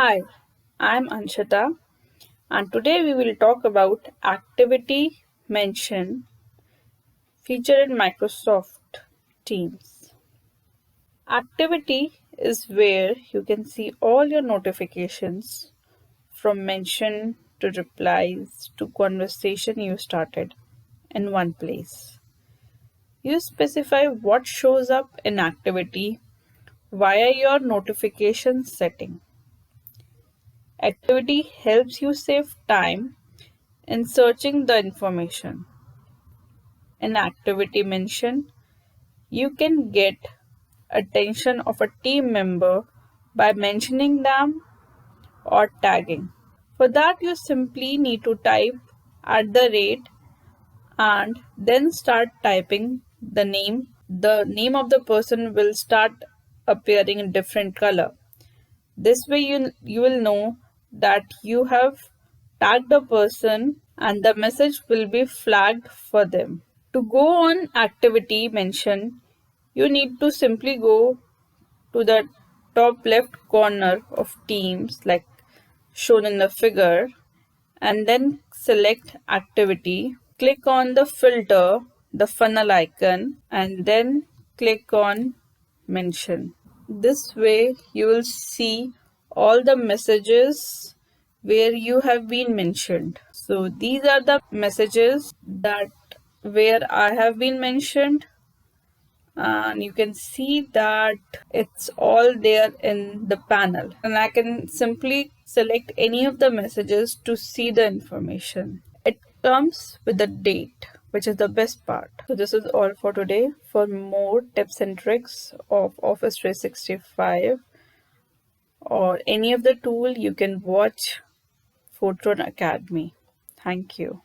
Hi, I'm Anshita, and today we will talk about activity mention feature in Microsoft Teams. Activity is where you can see all your notifications from mention to replies to conversation you started in one place. You specify what shows up in activity via your notification setting. Activity helps you save time in searching the information. In activity mention, you can get attention of a team member by mentioning them or tagging. For that, you simply need to type at the rate and then start typing the name. The name of the person will start appearing in different color. This way you will know that you have tagged a person and the message will be flagged for them. To go on activity mention, you need to simply go to the top left corner of Teams like shown in the figure and then select activity. Click on the filter, the funnel icon, and then click on mention. This way you will see all the messages where you have been mentioned. So these are the messages that where I have been mentioned, and you can see that it's all there in the panel, and I can simply select any of the messages to see the information. It comes with the date, which is the best part. So this is all for today. For more tips and tricks of Office 365 or any of the tool, you can watch Foetron Academy. Thank you.